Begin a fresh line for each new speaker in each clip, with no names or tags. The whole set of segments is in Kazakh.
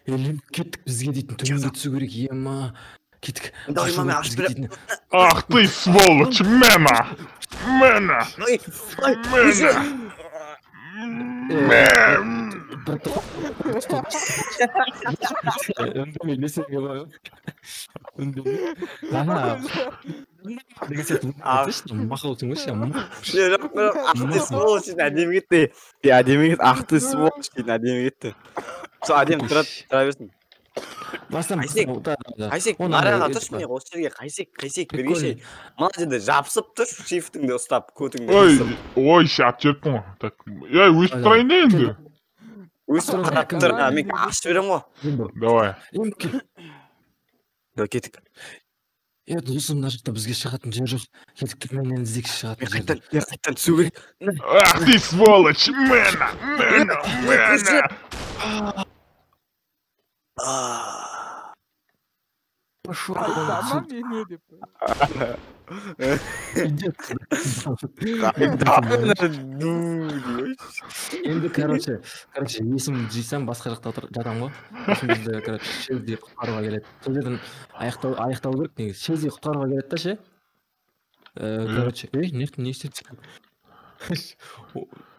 Элем кеттік бізге дейтін төменге түсу керек ема. Кеттік.
Давай, маме, аш
бізге дейтін.
Ах ты, сволочь, Мэна! Мэна!
Ой,
Үндемей несеге бар. Үндемей. Ана. Деген сияқты мақалдың ше.
Ақты сволочь әдемі кетті. Әдемі кетті, ақты сволочь дейді, әдемі кетті. Сол әдемі тұра берсін. Қайсек, араға тұршы міне, осы жерге қайсек бергеше. Мына жерде жапсып тұр, шифтіңді ұстап, көтіңді ұстап.
Ой, шат жеріппін ғой. Я өсіп тұрайын да енді.
Өсіп қарап тұр, мен ашып берем ғой.
Давай.
Кеттік.
Досым мына жақта бізге шығатын жер жоқ. Кеттік менен іздекші шығатын жер.
Қайттан түсу керек.
Ах ты, сволочь, Мэна!
Пошел. Енді короче есім жисам басқа жақта жатам ғой. Осында короче шелди құтқаруға келеді. Сол жерден аяқтау керек негізі. Шелди құтқаруға келеді да ше. Короче, не істеді?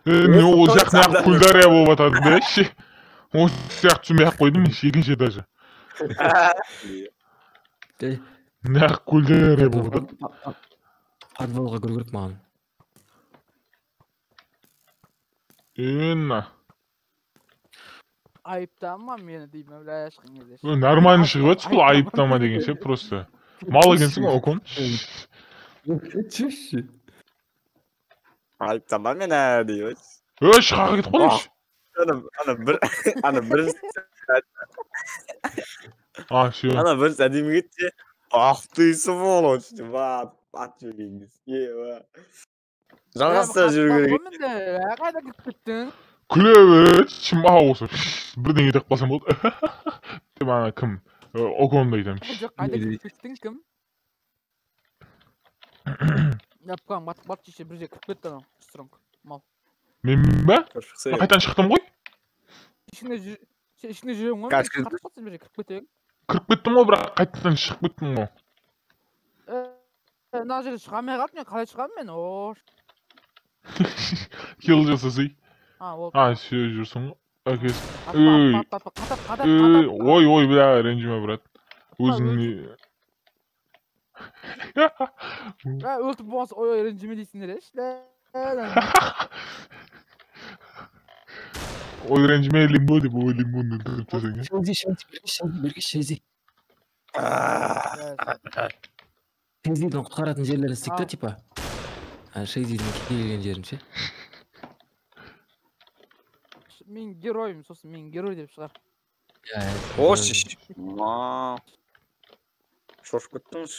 Мен ол жақ неғып көлдария болып атады да ше. Ол сияқты түсінбей-ақ қойдым мен екінші даже. Неғып көлдария болып атады.
Подвалға кіру керек маған.
Именно.
Айыптама мені деймін, бля, ешқын кезде.
Нормально шығып өтсі бұл айыптама деген ше, просто. Мал екенсің, окон.
Чеші.
Айыптама мені деймін.
Шығаға кетіп қойдыңшы.
Ана бірінші
Все.
Ана бірінші әдемі кетті. Ах ты сволочь, ат жүргеніңіз. Жалғастыра жүру керек.
Қайда кетіп кеттің?
Күле береді, маған осы. Бірдеңе деп қалсам болды. Ана кім? Оконды айтамын.
Жоқ, қайда кетіп кеттің, кім? Япқан, бат жеше бір жер кіріп кетті анау, стронг, мал.
Мен бе? Қайтан шықтым ғой?
Ішінде жүрем ғой, қатып қалсын бір жер кіріп кетең.
Кіріп кеттім ғой, бірақ қайтадан шығып кеттім ғой.
Мына жерде шығамай қалды, мен қалай шығамын мен?
Кел жасасай. Все жүрсің ғой. Ой, бля, ренжіме, брат. Өзіңне...
Өлтіп болғансы, ой, ренжіме дейсіңдер, еш?
Ой, ренжіме лимбо деп, ой, лимбоны тұрып жасаң.
Шелди. Шелдидің құтқаратын жерлерін істейік та, типа. Шелдидің келген жерін ше.
Мен геройым, сосын мен герой деп шығар.
Ош. Шошып кеттіңіз.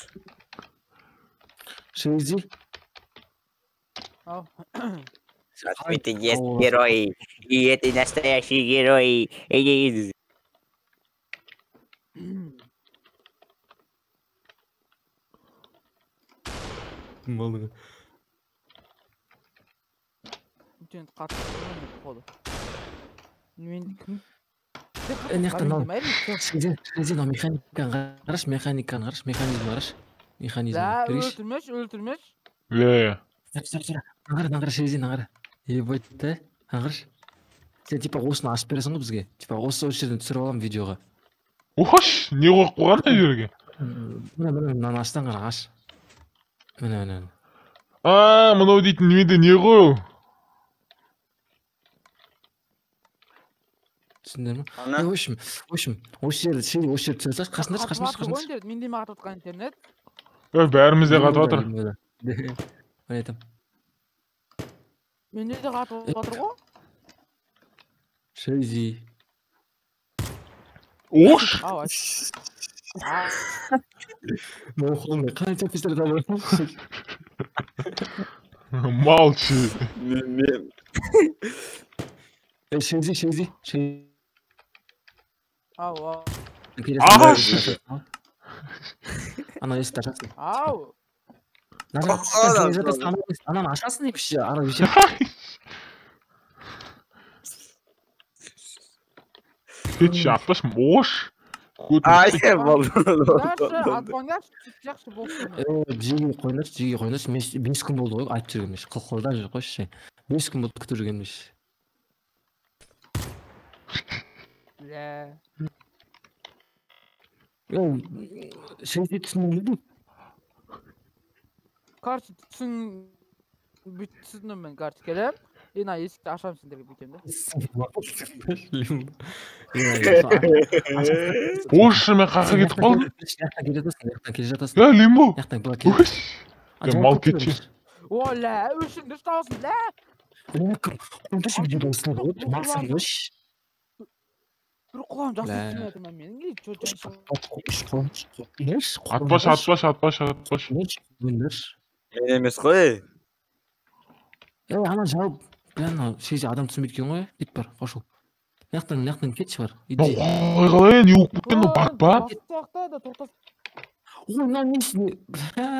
Шелди.
Это есть герой, и это настоящий герой.
Малыга.
Үтен қатты қоды. Мен кім?
Шелди, механиканы қараш, механизмді қараш.
Өлтірмеш.
Нағара, Шелди, нағара. Ебать, да? Ағырш. Сен типа осыны ашып бересің ғой бізге. Типа осы жерден түсіріп аламын видеоға.
Ош, не қойып қойған да жерге?
Мынаны аштан қара, аш. Міне.
Мынау дейтін неменде не ғой?
Түсіндер ма? В общем, осы жерді түсіріп саш, қасындар.
Мен де мағат отқан интернет.
Бәріміз де қатып атыр.
Мен айтам.
Менде де қатып отыр ғой?
Шелди.
Ош!
Мен қолымда қанша пистолет алып отырмын.
Молчи.
Шелди.
Ау.
Ана есікті ашасың.
Ау.
Ананы ашасың екінші ара өшер.
кетші атпаш ош
Ай, болды.
Дальше атпаңдаршы, жақсы болсын.
Жеге қойыңдаршы. Мен 5 күн болды ғой айтып жүргенмеш. Қылқылда жүр қойшы. 5 күн болды күтіп жүргенмеш. Şeyde түсінемін.
Короче, түсіндім мен, короче, келем. Ена есікті ашамын сендерге бүйтем да.
ош мен қаққа кетіп қалдым
Келе жатасың.
лимбо
Яқтан бұла кел.
ош мал кетші
Оля, өшіңді ұстаусын, бір құлағым жақсы естімей жатыр менің.
атпаш
Мен емес қой.
Ана жауып, шеже адам түсінбейді екен ғой. Кет бар, қошыл. Яқтан кетші бар.
қалай не болып кеткен ол бак па
Тоқтайды, тоқтасын.
Ой, мына несіне?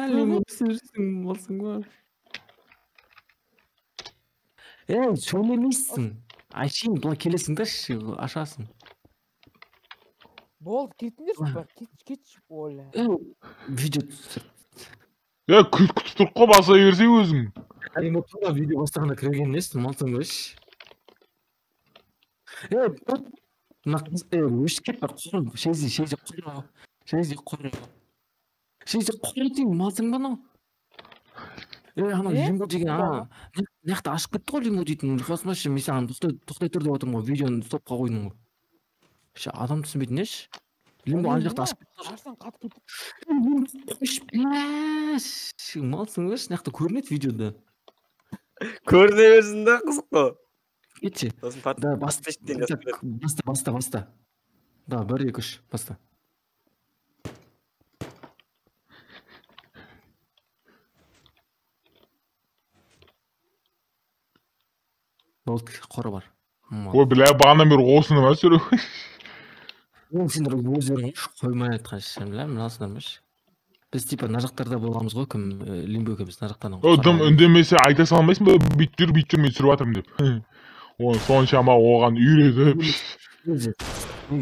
Лимон түсірсің, болсың ба? Сөйлемейсің. Айшейін, бұла келесің да ашасың.
Болды, кетіңдерші бар, кетші, Оля.
Видео түсір.
күтіп тұрып қой баса берсең өзің
Ремонтта видео бастағанда кірген несін малсың өш. Өшіп кет бар, құрым. Шейзе құры дейін малсың ба нау? Ана лимбо деген, неқті ашып кетті ғой лимбо дейтін. Қосмашы, мен саған тоқтай тұр деп отырмын ғой, видеоны стопқа қойдың ғой. Адам түсінбейтін еш? Лимбо ана жақта ашып кетті.
Ашсан қатып кетті.
Малсың өш, неқті көрінеді видеода.
Көріне берсін да қызық қой.
Кетші. Да, баста. Да, 1, 2, 3, баста. Болды, қоры бар.
ой бля бағандан бері осыны ма сөйлеу
Сендер өздерің қоймай айтқаншы, мынасындар ма? Біз типа мына жақтарда болғанбыз ғой, кім лимбо екеуміз мына жақтардан.
дым үндемесе айта салмайсың ба бүйт жүр мен түсіріп жатырмын деп оны соншама оған үйретіп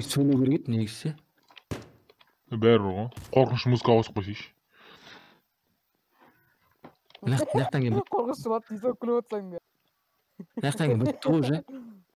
сөйлеу керек еді негізі.
бәрібір ғой қорқынышты музыка қосып қойсайшы
Мынаяқтан кейін
Қорқынышты лап дейсің, күліп отырсаң да.
бітті ғой уже.